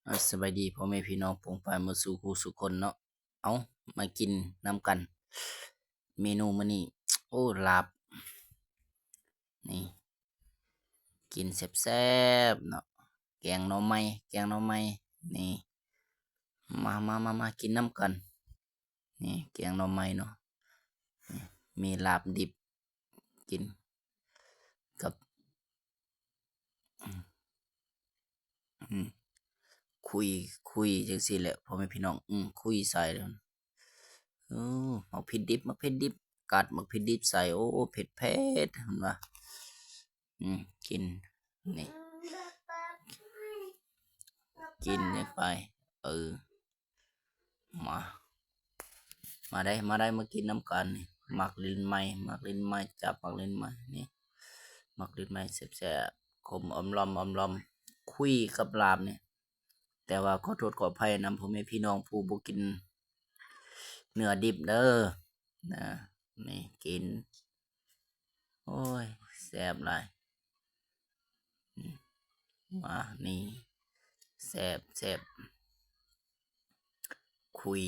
สบายดีพ่อแม่พี่น้องปองปายหมาสู่คู่สู่คนเนาะเอามากินน้ำกัน เมนูมื้อนี้โอ้ลาบนี่กินแซ่บๆเนาะแกงหน่อไม้นี่มากินน้ำกันนี่แกงหน่อไม้เนาะนี่มีลาบดิบกินกับอืมคุยจังซี่แหละพ่อแม่พี่น้องคุยใส่แล้วเออมักเผ็ดดิบกัดมักเผ็ดดิบใส่โอ้เผ็ดเห็นว่ากินนี่กินนี่ไปเออมามาได้มากินน้ำกันนี่มักลิ้นไม้จับมักลิ้นไม้นี่มักลิ้นไม้แซ่บๆขมอมลอมคุยกับลาบเนี่ยแต่ว่าขอโทษขออภัยนำพ่อแม่พี่น้องผู้บ่กินเนื้อดิบเด้อนะนี่กินโอ้ยแซ่บหลายอืมมานี่แซ่บคุย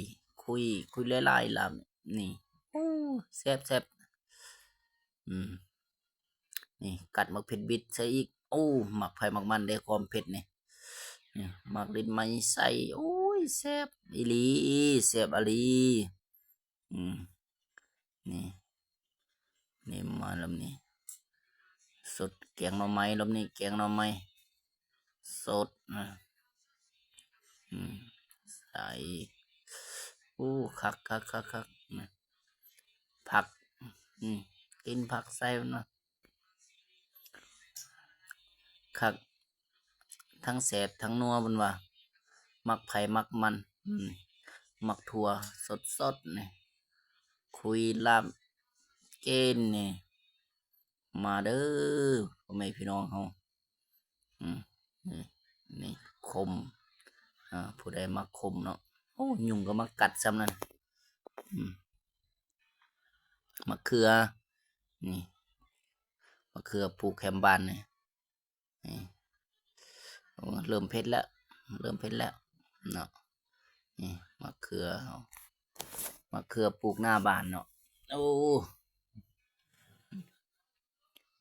คุยหลายๆลำนี่โอ้แซ่บอืมนี่กัดมักเผ็ดบิดใส่อีกโอ้หมักไผ่หมักมันได้ความเผ็ดนี่หมักลิ้นไม้ใส่โอ้ยแซ่บอีหลีแซ่บอีหลีอืมนี่นี่มาลำนี้สดแกงหน่อไม้ลำนี้แกงหน่อไม้สดนะอืมใส่โอ้คักนะผักอืมกินผักใส่มันนะคักทั้งแสบทั้งนัวบนว่ามักไผ่มักมันมักถั่วสดนี่คุยลาบเกนนี่มาเด้อพ่อแม่พี่น้องเฮาอืมนี่นี่คมผู้ใดมักคมเนาะโอ้ยุงก็มากัดซ้ำนั่นมะเขือนี่มะเขือปลูกแคมบานนี่โอ้เริ่มเผ็ดแล้วเนาะนี่มะเขือปลูกหน้าบ้านเนาะโอ้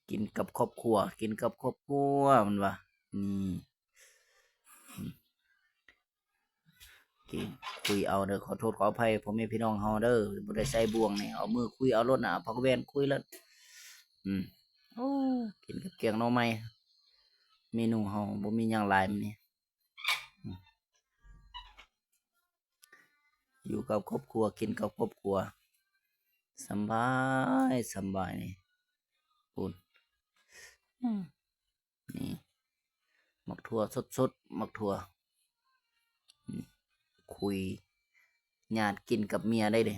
กินกับครอบครัวมันว่านี่กินคุยเอาเด้อขอโทษขออภัยพ่อแม่พี่น้องเฮาเด้อบ่ได้ใส่บ่วงนี่เอามือคุยเอารถน่ะพักแว่นคุยแล้วโอ้กินกับแกงหน่อไม้เมนูเฮาบ่มีหยังหลายมื้อนี้อยู่กับครอบครัวกินกับครอบครัวสำบายนี่ปุ่นนี่หมักถั่วสดหมักถั่วคุยญาติกินกับเมียได้เด้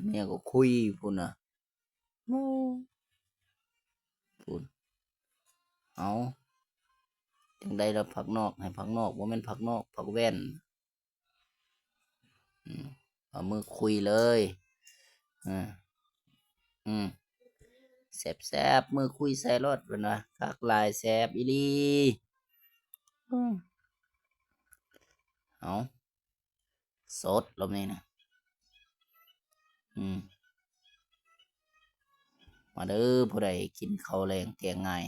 เมียก็คุยพุ่นน่ะโอ้พุ่นเอาจังได๋ล่ะผักนอกให้ผักนอกบ่แม่นผักนอกผักแว่นเอามือคุยเลยอ่าอืมแซ่บมือคุยใส่รถเพิ่นว่าคักหลายแซ่บอีหลีเอาสดรอบนี้นะมาเด้อผู้ใดกินข้าวแรงแกงง่าย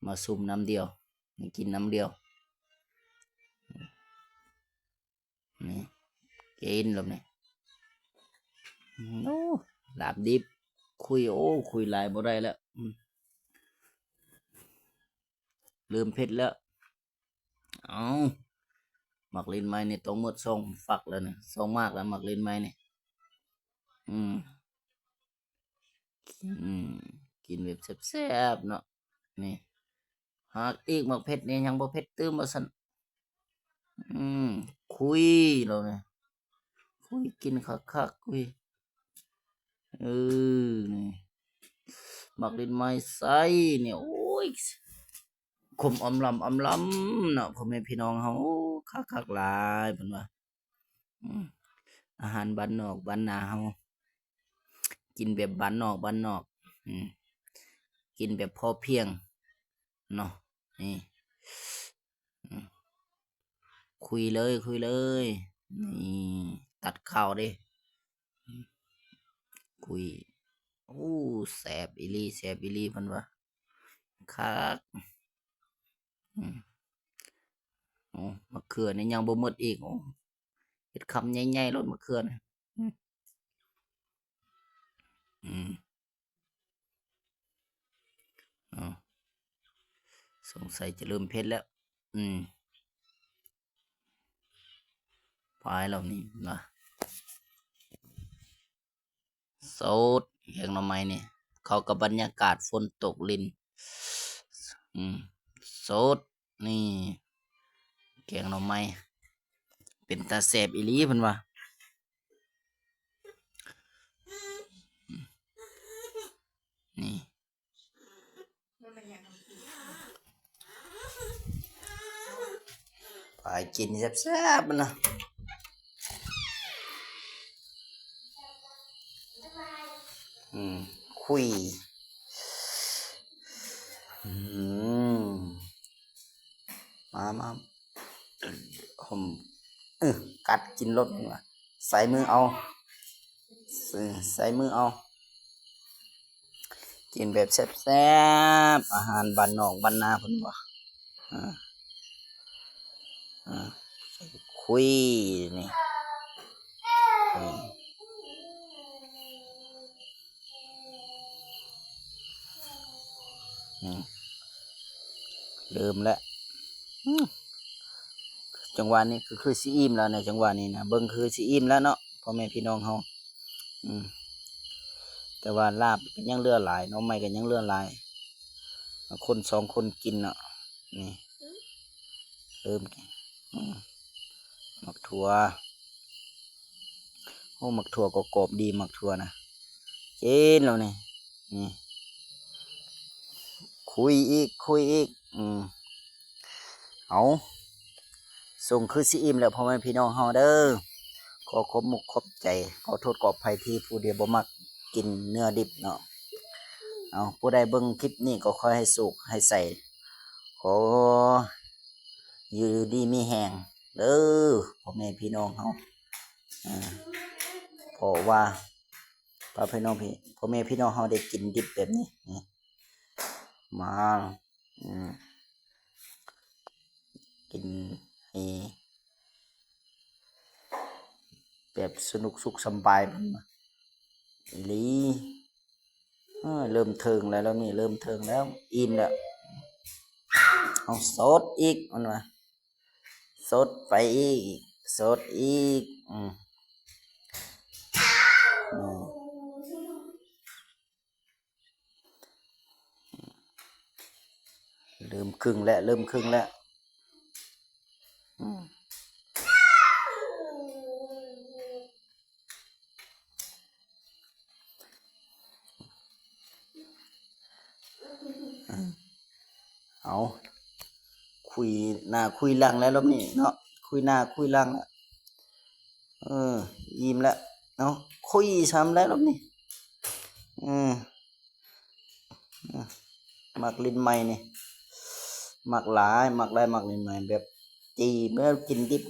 มาซุ่มน้ำเดียวนี่กินน้ำเดียวนี่กินรอบนี้โอ้ลาบดิบคุยหลายบ่ได้แล้วลืมเผ็ดแล้วเอาหมักลิ้นไม้นี่ต้องหมดทรงฝักแล้วเนี่ยทรงมากแล้วหมักลิ้นไม้นี่อืมอืมกินแบบแซ่บๆเนาะนี่หากอีกหมักเผ็ดนี่ยังบ่เผ็ดตื้มบ่ซั่นอืมคุยแล้วเนี่ยคุยกินคักคุยนี่หมักลิ้นไม้ใส่เนี่ยโอ้ยขมอำลำเนาะพ่อแม่พี่น้องเฮาคักหลายเพิ่นว่าอาหารบ้านนอกบ้านนาเฮากินแบบบ้านนอกกินแบบพอเพียงเนาะนี่ คุยเลยคุยเลยนี่ตัดข่าวดิคุยโอ้แสบอีหลีแสบอีหลีเพิ่นว่าคักอืมโอ้มะเขือนี่ยังบ่หมดอีกโอ้เฮ็ดคำใหญ่ๆโลดมะเขือน่ะอืมอืมอ้าวสงสัยจะเริ่มเผ็ดแล้วอืมพายแล้วนี่นะโสดแกงหน่อไม้นี่เข้ากับบรรยากาศฝนตกลิ้นอืมโสดนี่แกงหน่อไม้เป็นตาแซ่บอีหลีเพิ่นว่านี่พายกินแซ่บๆมันนะอืมคุยอืมมาผมเออกัดกินรสมันว่าใส่มือเอาใส่มือเอากินแบบแซ่บๆอาหารบ้านนอกบ้านนาเพิ่นว่าอ่าอ่าคุยนี่อืมอืมเริ่มแล้วอืมจังหวะนี้คือสิอิ่มแล้วในจังหวะนี้นะเบิ่งคือสิอิ่มแล้วเนาะพ่อแม่พี่น้องเฮาอืมแต่ว่าลาบก็ยังเหลือหลายหน้องใหม่ก็ยังเหลือหลายคนสองคนกินเนาะนี่เริ่มกินอืมหมักถั่วโอ้หมักถั่วก็กรอบดีหมักถั่วนะกินแล้วนี่นี่คุยอีกคุยอีกอืมเอาส่งคือสิอิ่มแล้วพ่อแม่พี่น้องเฮาเด้อขอขอบมุกขอบใจขอโทษขออภัยที่ผู้เดียวบ่มักกินเนื้อดิบเนาะเอาผู้ใดเบิ่งคลิปนี้ก็ขอให้สุขให้ใส่ขออยู่ดีมีแหงเด้อพ่อแม่พี่น้องเฮาอ่าเพราะว่าพ่อพี่น้องพี่พ่อแม่พี่น้องเฮาได้กินดิบแบบนี้นี่มาอืมกินให้แบบสนุกสุขสำบายมันมาอีหลีเริ่มเทิงแล้วนี่เริ่มเทิงแล้วอิ่มแล้วเอาสดอีกมันว่าสดไปอีกสดอีกอืมเริ่มครึ่งแล้วเริ่มครึ่งแล้วอืมเอาคุยหน้าคุยหลังแล้วรอบนี้เนาะคุยหน้าคุยหลังแล้วเอออิ่มแล้วเนาะคุยซ้ำแล้วรอบนี้อืมมักลิ้นใหม่นี่มักหลายมักได้มักลิ้นใหม่แบบจีเมื่อกินดิบ